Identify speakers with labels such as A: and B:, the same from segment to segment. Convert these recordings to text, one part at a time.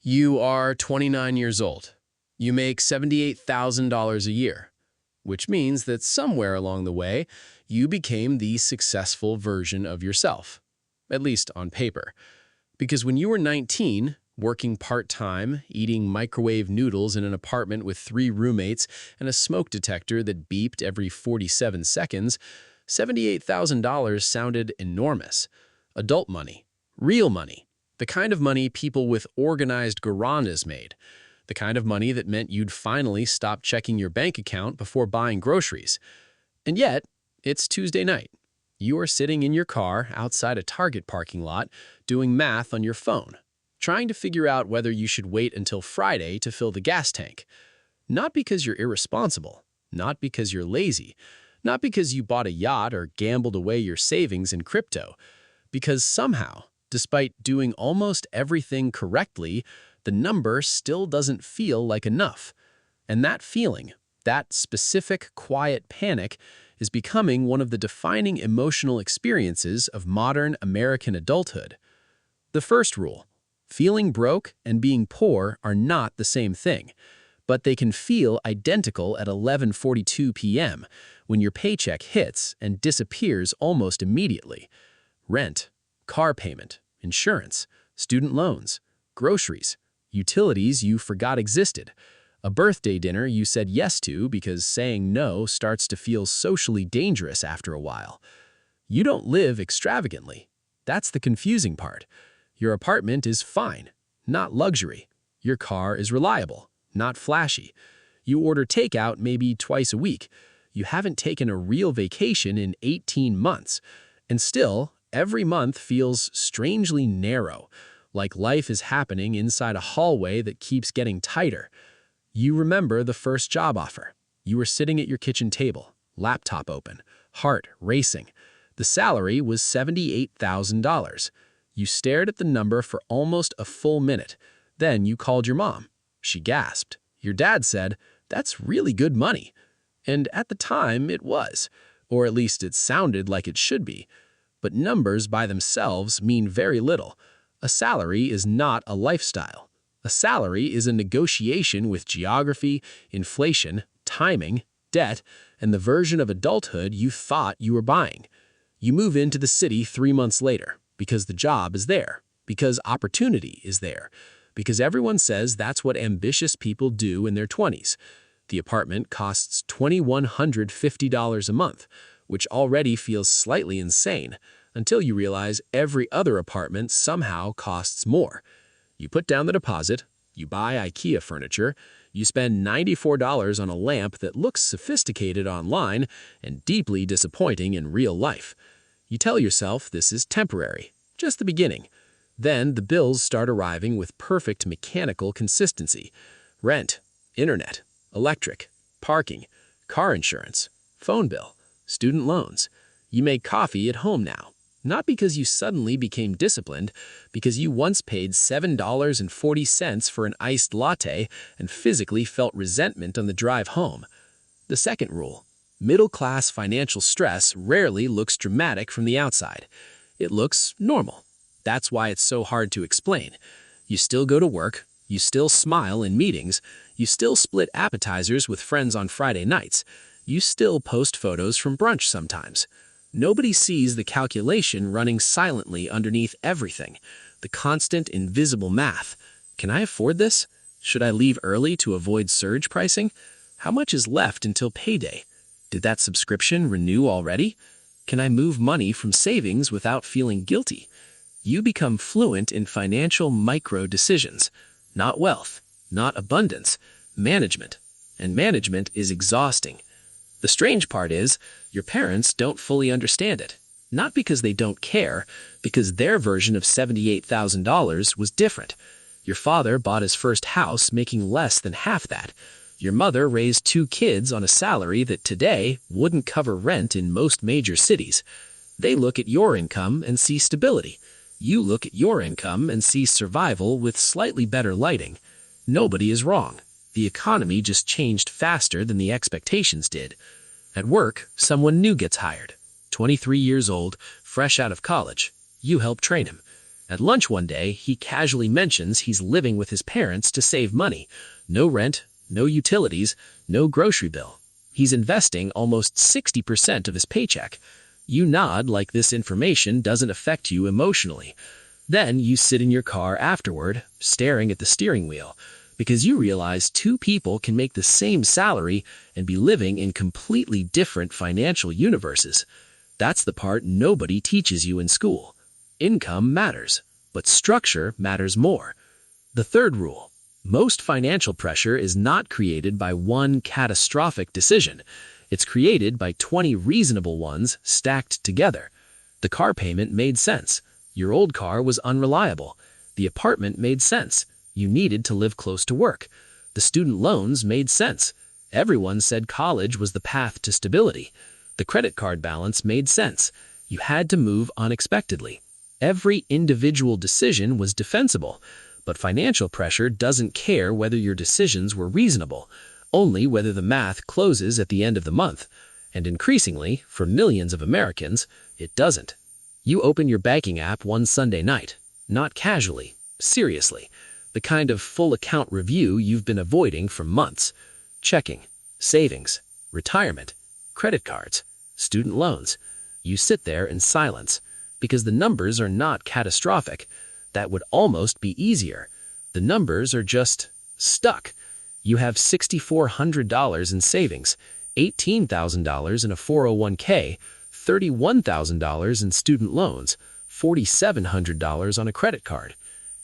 A: You are 29 years old. You make $78,000 a year, which means that somewhere along the way, you became the successful version of yourself, at least on paper. Because when you were 19, working part-time, eating microwave noodles in an apartment with 3 roommates and a smoke detector that beeped every 47 seconds, $78,000 sounded enormous. Adult money, real money, the kind of money people with organized garandas made, the kind of money that meant you'd finally stop checking your bank account before buying groceries. And yet, it's Tuesday night. You are sitting in your car outside a Target parking lot doing math on your phone, trying to figure out whether you should wait until Friday to fill the gas tank. Not because you're irresponsible, not because you're lazy, not because you bought a yacht or gambled away your savings in crypto, because somehow, despite doing almost everything correctly, the number still doesn't feel like enough. And that feeling, that specific quiet panic, is becoming one of the defining emotional experiences of modern American adulthood. The first rule: feeling broke and being poor are not the same thing, but they can feel identical at 11:42 p.m. when your paycheck hits and disappears almost immediately. Rent, car payment, insurance, student loans, groceries, utilities you forgot existed, a birthday dinner you said yes to because saying no starts to feel socially dangerous after a while. You don't live extravagantly. That's the confusing part. Your apartment is fine, not luxury. Your car is reliable, not flashy. You order takeout maybe twice a week. You haven't taken a real vacation in 18 months. And still, every month feels strangely narrow, like life is happening inside a hallway that keeps getting tighter. You remember the first job offer. You were sitting at your kitchen table, laptop open, heart racing. The salary was $78,000. You stared at the number for almost a full minute. Then you called your mom. She gasped. Your dad said, "That's really good money." And at the time, it was. Or at least it sounded like it should be. But numbers by themselves mean very little. A salary is not a lifestyle. A salary is a negotiation with geography, inflation, timing, debt, and the version of adulthood you thought you were buying. You move into the city 3 months later because the job is there, because opportunity is there, because everyone says that's what ambitious people do in their 20s. The apartment costs $2,150 a month, which already feels slightly insane, until you realize every other apartment somehow costs more. You put down the deposit, you buy IKEA furniture, you spend $94 on a lamp that looks sophisticated online and deeply disappointing in real life. You tell yourself this is temporary, just the beginning. Then the bills start arriving with perfect mechanical consistency. Rent, internet, electric, parking, car insurance, phone bill, student loans. You make coffee at home now, not because you suddenly became disciplined, because you once paid $7.40 for an iced latte and physically felt resentment on the drive home. The second rule: middle-class financial stress rarely looks dramatic from the outside. It looks normal. That's why it's so hard to explain. You still go to work, you still smile in meetings, you still split appetizers with friends on Friday nights, you still post photos from brunch sometimes. Nobody sees the calculation running silently underneath everything, the constant invisible math. Can I afford this? Should I leave early to avoid surge pricing? How much is left until payday? Did that subscription renew already? Can I move money from savings without feeling guilty? You become fluent in financial micro-decisions, not wealth, not abundance, management. And management is exhausting. The strange part is, your parents don't fully understand it. Not because they don't care, because their version of $78,000 was different. Your father bought his first house making less than half that. Your mother raised 2 kids on a salary that today wouldn't cover rent in most major cities. They look at your income and see stability. You look at your income and see survival with slightly better lighting. Nobody is wrong. The economy just changed faster than the expectations did. At work, someone new gets hired. 23 years old, fresh out of college. You help train him.
B: At lunch one day, he casually mentions he's living with his parents to save money. No rent, no utilities, no grocery bill. He's investing almost 60% of his paycheck. You nod like this information doesn't affect you emotionally. Then you sit in your car afterward, staring at the steering wheel, because you realize two people can make the same salary and be living in completely different financial universes. That's the part nobody teaches you in school. Income matters, but structure matters more. The third rule: most financial pressure is not created by one catastrophic decision. It's created by 20 reasonable ones stacked together. The car payment made sense. Your old car was unreliable. The apartment made sense. You needed to live close to work. The student loans made sense. Everyone said college was the path to stability. The credit card balance made sense. You had to move unexpectedly. Every individual decision was defensible, but financial pressure doesn't care whether your decisions were reasonable, only whether the math closes at the end of the month. And increasingly, for millions of Americans, it doesn't. You open your banking app one Sunday night, not casually, seriously, the kind of full account review you've been avoiding for months. Checking, savings, retirement, credit cards, student loans. You sit there in silence, because the numbers are not catastrophic. That would almost be easier. The numbers are just stuck. You have $6,400 in savings, $18,000 in a 401k, $31,000 in student loans, $4,700 on a credit card.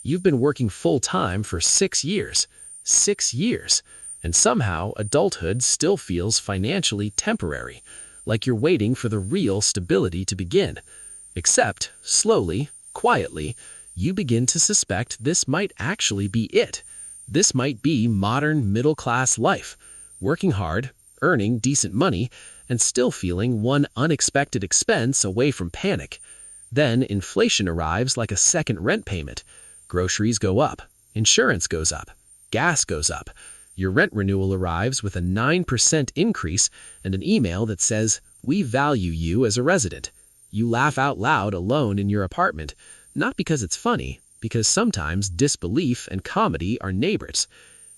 B: You've been working full-time for 6 years. 6 years. And somehow, adulthood still feels financially temporary, like you're waiting for the real stability to begin. Except, slowly, quietly, you begin to suspect this might actually be it. This might be modern middle-class life, working hard, earning decent money, and still feeling one unexpected expense away from panic. Then inflation arrives like a second rent payment. Groceries go up, insurance goes up, gas goes up. Your rent renewal arrives with a 9% increase and an email that says, "We value you as a resident." You laugh out loud alone in your apartment, not because it's funny, because sometimes disbelief and comedy are neighbors.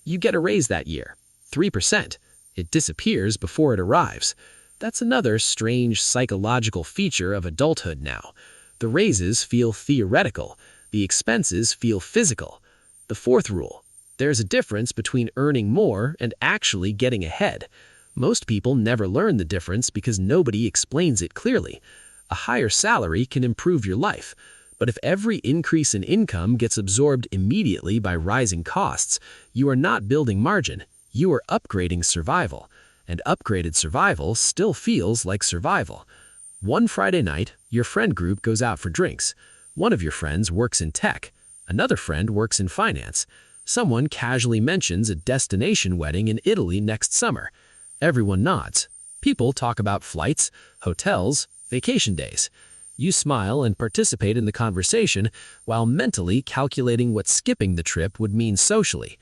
B: You get a raise that year, 3%. It disappears before it arrives. That's another strange psychological feature of adulthood now. The raises feel theoretical. The expenses feel physical. The fourth rule: there's a difference between earning more and actually getting ahead. Most people never learn the difference because nobody explains it clearly. A higher salary can improve your life, but if every increase in income gets absorbed immediately by rising costs, you are not building margin. You are upgrading survival, and upgraded survival still feels like survival. One Friday night, your friend group goes out for drinks. One of your friends works in tech. Another friend works in finance. Someone casually mentions a destination wedding in Italy next summer. Everyone nods. People talk about flights, hotels, vacation days. You smile and participate in the conversation while mentally calculating what skipping the trip would mean socially.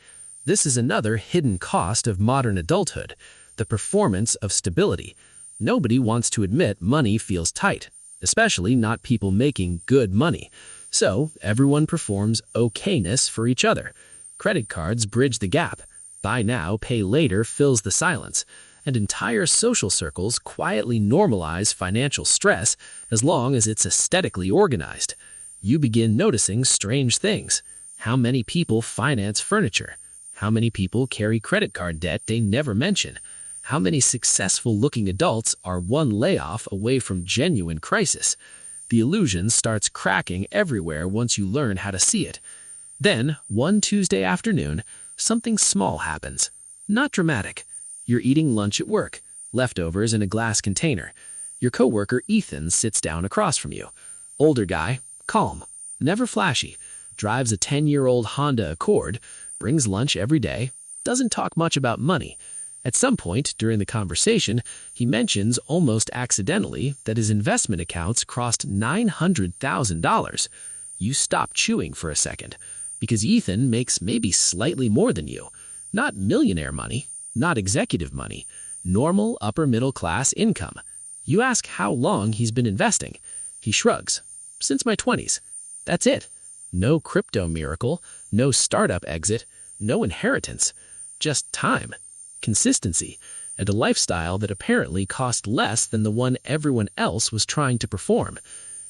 B: This is another hidden cost of modern adulthood, the performance of stability. Nobody wants to admit money feels tight, especially not people making good money. So everyone performs okayness for each other. Credit cards bridge the gap. Buy now, pay later fills the silence. And entire social circles quietly normalize financial stress as long as it's aesthetically organized. You begin noticing strange things. How many people finance furniture? How many people carry credit card debt they never mention? How many successful-looking adults are one layoff away from genuine crisis? The illusion starts cracking everywhere once you learn how to see it. Then, one Tuesday afternoon, something small happens. Not dramatic. You're eating lunch at work, leftovers in a glass container. Your coworker Ethan sits down across from you. Older guy, calm, never flashy, drives a 10-year-old Honda Accord, brings lunch every day, doesn't talk much about money. At some point during the conversation, he mentions almost accidentally that his investment accounts crossed $900,000. You stop chewing for a second, because Ethan makes maybe slightly more than you. Not millionaire money, not executive money, normal upper-middle-class income. You ask how long he's been investing. He shrugs. Since my 20s. That's it. No crypto miracle, no startup exit, no inheritance. Just time, consistency, and a lifestyle that apparently cost less than the one everyone else was trying to perform.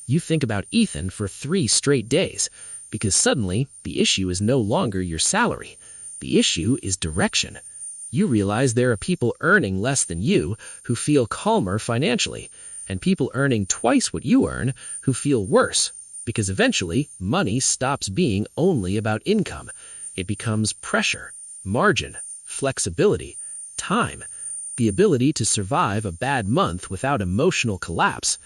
B: You think about Ethan for 3 straight days, because suddenly the issue is no longer your salary. The issue is direction. You realize there are people earning less than you who feel calmer financially, and people earning twice what you earn who feel worse, because eventually money stops being only about income. It becomes pressure, margin, flexibility, time, the ability to survive a bad month without emotional collapse.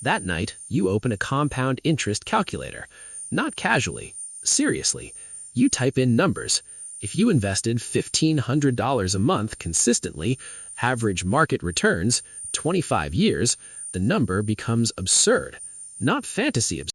B: That night, you open a compound interest calculator. Not casually, seriously. You type in numbers. If you invested $1,500 a month consistently, average market returns, 25 years, the number becomes absurd. Not fantasy absurd.